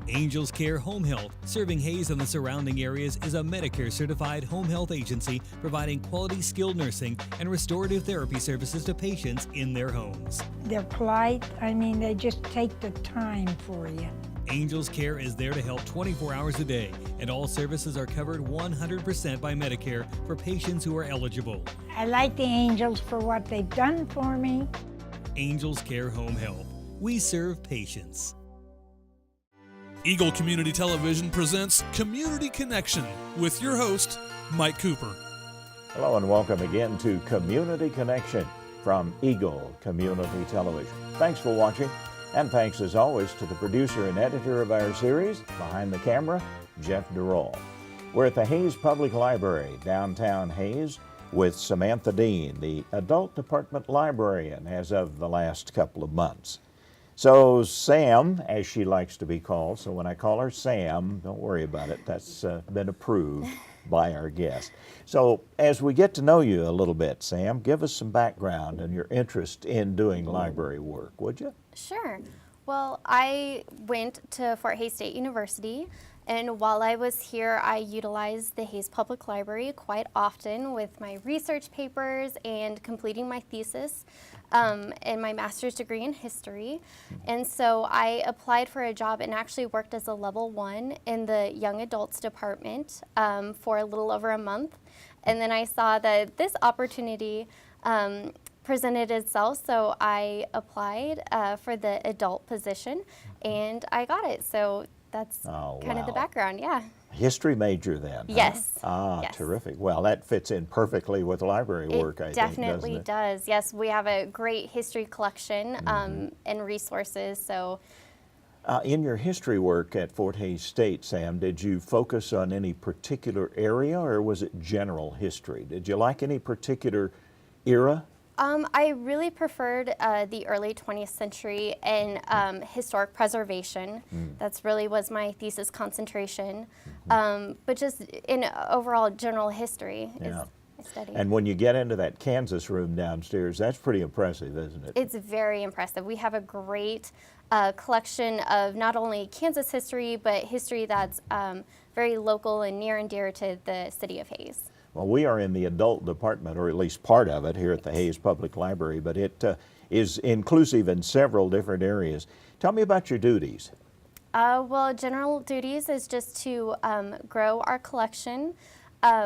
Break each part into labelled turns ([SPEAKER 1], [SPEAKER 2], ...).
[SPEAKER 1] Angels Care Home Health, serving Hayes and the surrounding areas, is a Medicare-certified home health agency providing quality skilled nursing and restorative therapy services to patients in their homes.
[SPEAKER 2] They're polite. I mean, they just take the time for you.
[SPEAKER 1] Angels Care is there to help 24 hours a day, and all services are covered 100% by Medicare for patients who are eligible.
[SPEAKER 2] I like the Angels for what they've done for me.
[SPEAKER 1] Angels Care Home Health. We serve patients.
[SPEAKER 3] Eagle Community Television presents Community Connection with your host, Mike Cooper.
[SPEAKER 4] Hello and welcome again to Community Connection from Eagle Community Television. Thanks for watching, and thanks as always to the producer and editor of our series, behind the camera, Jeff Durrell. We're at the Hayes Public Library, downtown Hayes, with Samantha Dean, the Adult Department librarian as of the last couple of months. So Sam, as she likes to be called, so when I call her Sam, don't worry about it. That's been approved by our guest. So as we get to know you a little bit, Sam, give us some background and your interest in doing library work, would you?
[SPEAKER 5] Sure. Well, I went to Fort Hays State University, and while I was here, I utilized the Hayes Public Library quite often with my research papers and completing my thesis and my master's degree in history. And so I applied for a job and actually worked as a level 1 in the young adults department for a little over a month. And then I saw that this opportunity presented itself, so I applied for the adult position and I got it. So that's kind of the background, yeah.
[SPEAKER 4] History major then?
[SPEAKER 5] Yes.
[SPEAKER 4] Huh?
[SPEAKER 5] Yes.
[SPEAKER 4] Terrific. Well, that fits in perfectly with library work, I think,
[SPEAKER 5] definitely
[SPEAKER 4] doesn't it?
[SPEAKER 5] does. Yes, we have a great history collection and resources. So,
[SPEAKER 4] in your history work at Fort Hays State, Sam, did you focus on any particular area or was it general history? Did you like any particular era?
[SPEAKER 5] I really preferred the early 20th century and historic preservation. That's really was my thesis concentration. But just in overall general history is I studied.
[SPEAKER 4] And when you get into that Kansas room downstairs, that's pretty impressive, isn't it?
[SPEAKER 5] It's very impressive. We have a great collection of not only Kansas history, but history that's very local and near and dear to the city of Hayes.
[SPEAKER 4] Well, we are in the adult department, or at least part of it, here at the Hayes Public Library, but it is inclusive in several different areas. Tell me about your duties.
[SPEAKER 5] Well, general duties is just to grow our collection.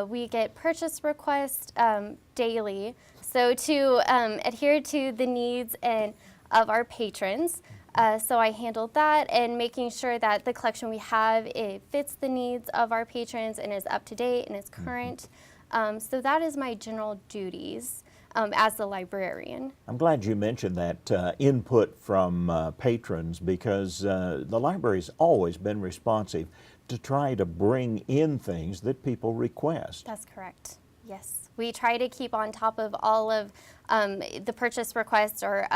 [SPEAKER 5] We get purchase requests daily, so to adhere to the needs of our patrons. So I handled that and making sure that the collection we have, it fits the needs of our patrons and is up to date and is current. So that is my general duties as the librarian.
[SPEAKER 4] I'm glad you mentioned that input from patrons, because the library's always been responsive to try to bring in things that people request.
[SPEAKER 5] That's correct. Yes. We try to keep on top of all of the purchase requests, or,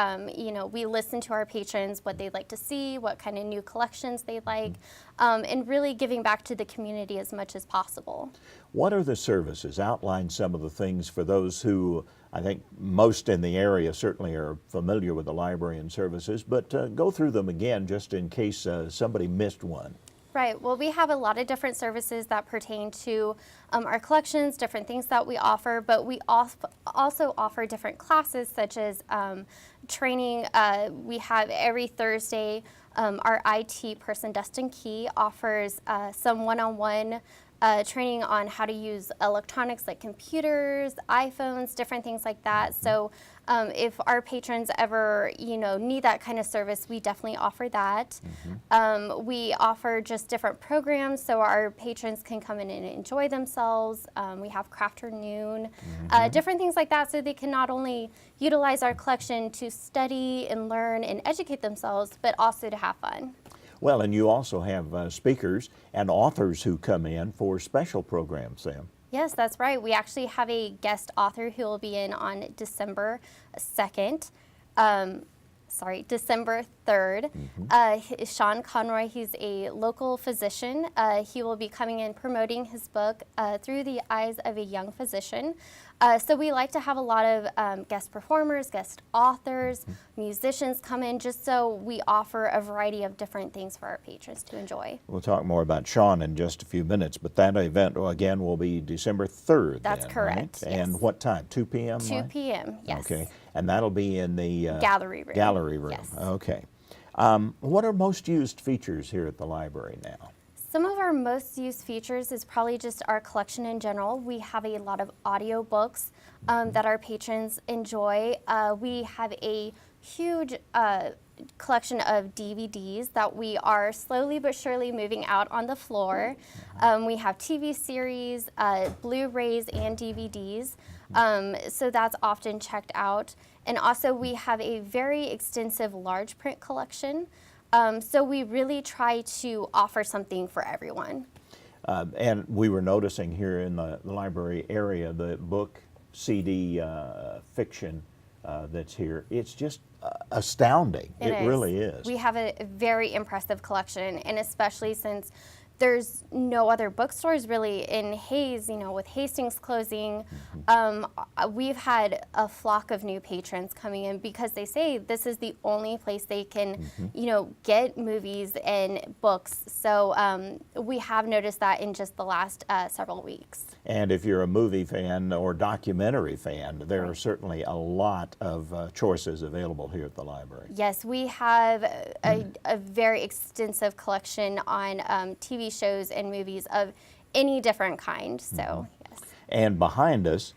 [SPEAKER 5] we listen to our patrons, what they'd like to see, what kind of new collections they'd like, and really giving back to the community as much as possible.
[SPEAKER 4] What are the services? Outline some of the things for those who, I think most in the area certainly are familiar with the library and services, but go through them again just in case somebody missed one.
[SPEAKER 5] Right. Well, we have a lot of different services that pertain to our collections, different things that we offer, but we also offer different classes such as training. We have every Thursday, our IT person, Dustin Key, offers some one-on-one training on how to use electronics like computers, iPhones, different things like that. So if our patrons ever, need that kind of service, we definitely offer that. We offer just different programs so our patrons can come in and enjoy themselves. We have Crafternoon, different things like that, so they can not only utilize our collection to study and learn and educate themselves, but also to have fun.
[SPEAKER 4] Well, and you also have speakers and authors who come in for special programs, Sam.
[SPEAKER 5] Yes, that's right. We actually have a guest author who will be in on December 2nd. December 3rd. Sean Conroy, he's a local physician. He will be coming in promoting his book Through the Eyes of a Young Physician. So we like to have a lot of guest performers, guest authors, musicians come in, just so we offer a variety of different things for our patrons to enjoy.
[SPEAKER 4] We'll talk more about Sean in just a few minutes, but that event, again, will be December 3rd.
[SPEAKER 5] That's
[SPEAKER 4] then,
[SPEAKER 5] correct,
[SPEAKER 4] right?
[SPEAKER 5] yes.
[SPEAKER 4] And what time, 2 p.m.?
[SPEAKER 5] 2 p.m., yes.
[SPEAKER 4] Okay, and that'll be in the
[SPEAKER 5] Gallery room.
[SPEAKER 4] Gallery room,
[SPEAKER 5] Yes.
[SPEAKER 4] okay. What are most used features here at the library now?
[SPEAKER 5] Some of our most used features is probably just our collection in general. We have a lot of audio books that our patrons enjoy. We have a huge collection of DVDs that we are slowly but surely moving out on the floor. We have TV series, Blu-rays, and DVDs. So that's often checked out. And also we have a very extensive large print collection. So we really try to offer something for everyone.
[SPEAKER 4] And we were noticing here in the library area, the book, CD, fiction that's here. It's just astounding. It really is.
[SPEAKER 5] We have a very impressive collection, and especially since there's no other bookstores really in Hayes, you know, with Hastings closing. We've had a flock of new patrons coming in because they say this is the only place they can, you know, get movies and books. So we have noticed that in just the last several weeks.
[SPEAKER 4] And if you're a movie fan or documentary fan, there are certainly a lot of choices available here at the library.
[SPEAKER 5] Yes, we have a very extensive collection on TV shows and movies of any different kind, so yes.
[SPEAKER 4] And behind us,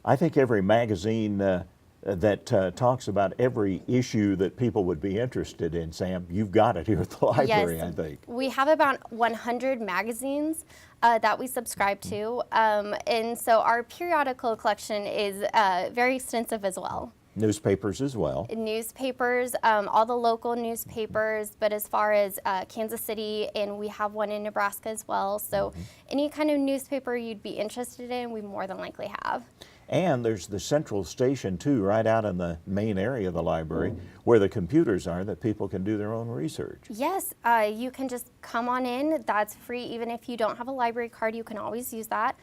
[SPEAKER 4] I think every magazine that talks about every issue that people would be interested in, Sam, you've got it here at the library, I think.
[SPEAKER 5] We have about 100 magazines that we subscribe to, and so our periodical collection is very extensive as well.
[SPEAKER 4] Newspapers as well.
[SPEAKER 5] Newspapers, all the local newspapers, but as far as Kansas City, and we have one in Nebraska as well, so any kind of newspaper you'd be interested in, we more than likely have.
[SPEAKER 4] And there's the central station too, right out in the main area of the library, where the computers are that people can do their own research.
[SPEAKER 5] Yes, you can just come on in. That's free. Even if you don't have a library card, you can always use that.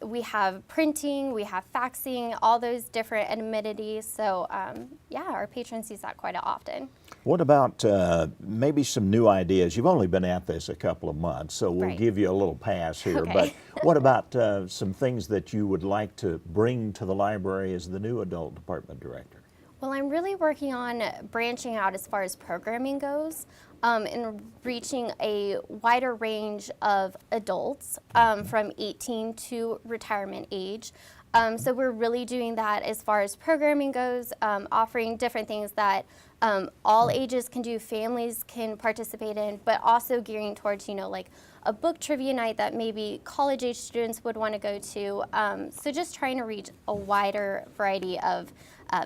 [SPEAKER 5] We have printing, we have faxing, all those different amenities. So yeah, our patrons use that quite often.
[SPEAKER 4] What about maybe some new ideas? You've only been at this a couple of months, so we'll give you a little pass here.
[SPEAKER 5] Okay.
[SPEAKER 4] But what about some things that you would like to bring to the library as the new adult department director?
[SPEAKER 5] Well, I'm really working on branching out as far as programming goes and reaching a wider range of adults from 18 to retirement age. So we're really doing that as far as programming goes, offering different things that all ages can do, families can participate in, but also gearing towards, you know, like a book trivia night that maybe college-age students would want to go to. So just trying to reach a wider variety of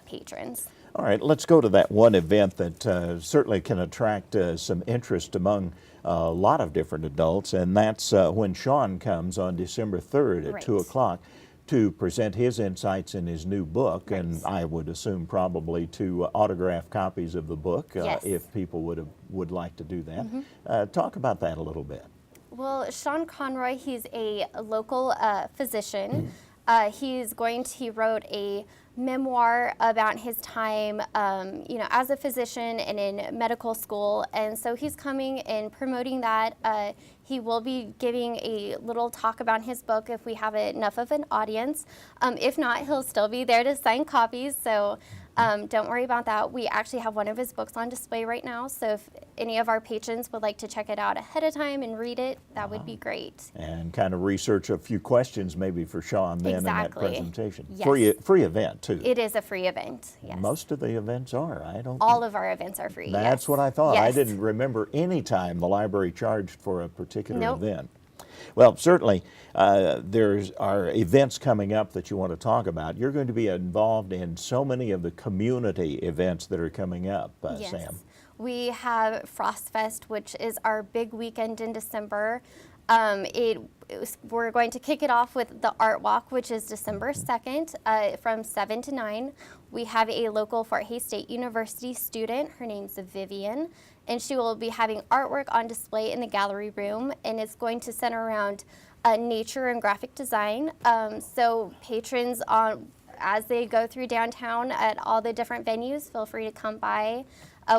[SPEAKER 5] patrons.
[SPEAKER 4] All right, let's go to that one event that certainly can attract some interest among a lot of different adults, and that's when Sean comes on December 3rd at 2 o'clock to present his insights in his new book, and I would assume probably to autograph copies of the book if people would like to do that. Talk about that a little bit.
[SPEAKER 5] Well, Sean Conroy, he's a local physician. He wrote a memoir about his time, you know, as a physician and in medical school, and so he's coming and promoting that. He will be giving a little talk about his book if we have enough of an audience. If not, he'll still be there to sign copies, so don't worry about that. We actually have one of his books on display right now, so if any of our patrons would like to check it out ahead of time and read it, that would be great.
[SPEAKER 4] And kind of research a few questions maybe for Sean then in that presentation.
[SPEAKER 5] Yes.
[SPEAKER 4] Free event too.
[SPEAKER 5] It is a free event, yes.
[SPEAKER 4] Most of the events are.
[SPEAKER 5] All of our events are free.
[SPEAKER 4] That's what I thought.
[SPEAKER 5] Yes.
[SPEAKER 4] I didn't remember any time the library charged for a particular event. Well, certainly there are events coming up that you want to talk about. You're going to be involved in so many of the community events that are coming up, Sam.
[SPEAKER 5] We have Frost Fest, which is our big weekend in December. We're going to kick it off with the Art Walk, which is December 2nd from 7 to 9. We have a local Fort Hays State University student. Her name's Vivian, and she will be having artwork on display in the gallery room, and it's going to center around nature and graphic design. So patrons, as they go through downtown at all the different venues, feel free to come by.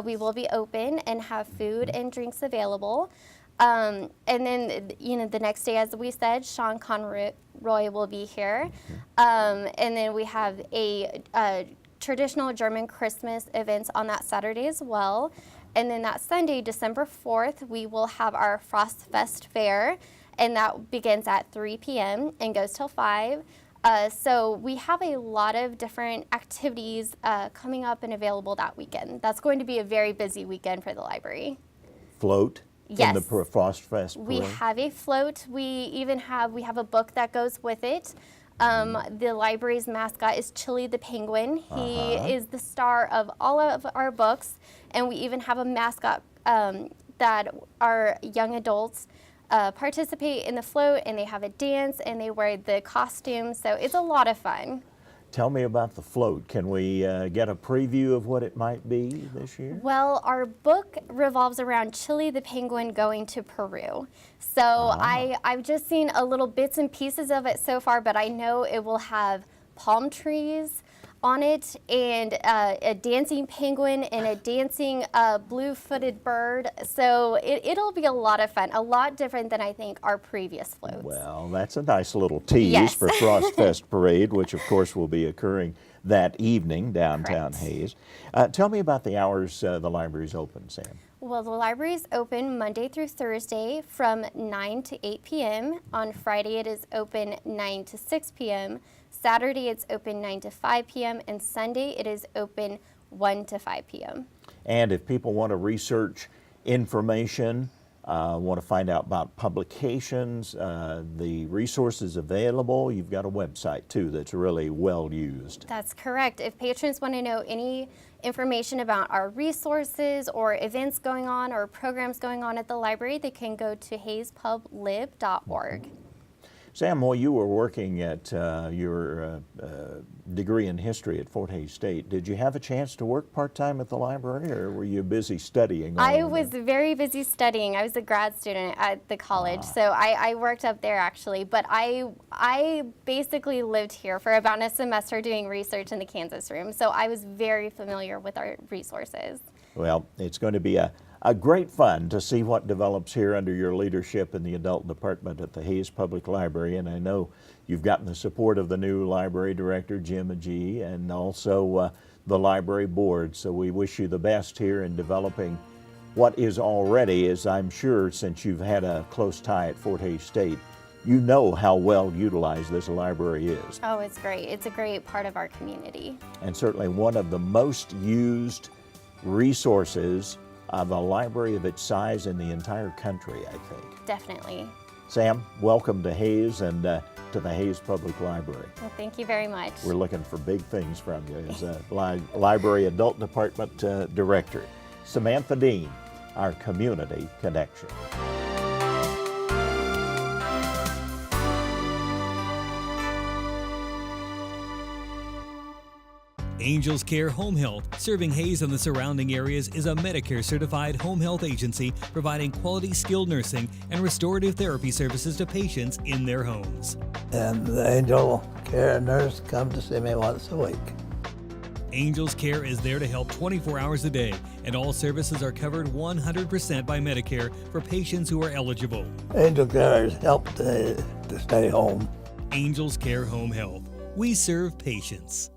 [SPEAKER 5] We will be open and have food and drinks available. And then, the next day, as we said, Sean Conroy will be here. And then we have a traditional German Christmas events on that Saturday as well. And then that Sunday, December 4th, we will have our Frost Fest Fair, and that begins at 3 p.m. and goes till 5. So we have a lot of different activities coming up and available that weekend. That's going to be a very busy weekend for the library.
[SPEAKER 4] Float?
[SPEAKER 5] Yes.
[SPEAKER 4] In the Frost Fest parade?
[SPEAKER 5] We have a float. We have a book that goes with it. The library's mascot is Chili the Penguin. He is the star of all of our books, and we even have a mascot that our young adults participate in the float, and they have a dance, and they wear the costume, so it's a lot of fun.
[SPEAKER 4] Tell me about the float. Can we get a preview of what it might be this year?
[SPEAKER 5] Well, our book revolves around Chili the Penguin going to Peru. So I've just seen a little bits and pieces of it so far, but I know it will have palm trees on it, and a dancing penguin and a dancing blue-footed bird. So it'll be a lot of fun, a lot different than I think our previous floats.
[SPEAKER 4] Well, that's a nice little tease
[SPEAKER 5] Yes.
[SPEAKER 4] for Frost Fest Parade, which of course will be occurring that evening downtown
[SPEAKER 5] Correct.
[SPEAKER 4] Hays. Tell me about the hours the library's open, Sam.
[SPEAKER 5] Well, the library is open Monday through Thursday from 9 to 8 p.m. On Friday, it is open 9 to 6 p.m. Saturday, it's open 9 to 5 p.m. And Sunday, it is open 1 to 5 p.m.
[SPEAKER 4] And if people want to research information, want to find out about publications, the resources available, you've got a website too that's really well used.
[SPEAKER 5] That's correct. If patrons want to know any information about our resources or events going on or programs going on at the library, they can go to hayspublib.org.
[SPEAKER 4] Sam, while you were working at your degree in history at Fort Hays State, did you have a chance to work part-time at the library, or were you busy studying?
[SPEAKER 5] I was very busy studying. I was a grad student at the college, so I worked up there actually, but I basically lived here for about a semester doing research in the Kansas room, so I was very familiar with our resources.
[SPEAKER 4] Well, it's going to be a great fun to see what develops here under your leadership in the adult department at the Hays Public Library, and I know you've gotten the support of the new library director, Jim Agee, and also the library board, so we wish you the best here in developing what is already, as I'm sure since you've had a close tie at Fort Hays State, you know how well utilized this library is.
[SPEAKER 5] Oh, it's great. It's a great part of our community.
[SPEAKER 4] And certainly one of the most used resources of a library of its size in the entire country, I think.
[SPEAKER 5] Definitely.
[SPEAKER 4] Sam, welcome to Hays and to the Hays Public Library.
[SPEAKER 5] Well, thank you very much.
[SPEAKER 4] We're looking for big things from you as a library adult department director. Samantha Dean, our community connection.
[SPEAKER 1] Angels Care Home Health, serving Hays and the surrounding areas, is a Medicare-certified home health agency providing quality skilled nursing and restorative therapy services to patients in their homes.
[SPEAKER 6] And the Angel Care nurse comes to see me once a week.
[SPEAKER 1] Angels Care is there to help 24 hours a day, and all services are covered 100% by Medicare for patients who are eligible.
[SPEAKER 6] Angel Care has helped to stay home.
[SPEAKER 1] Angels Care Home Health. We serve patients.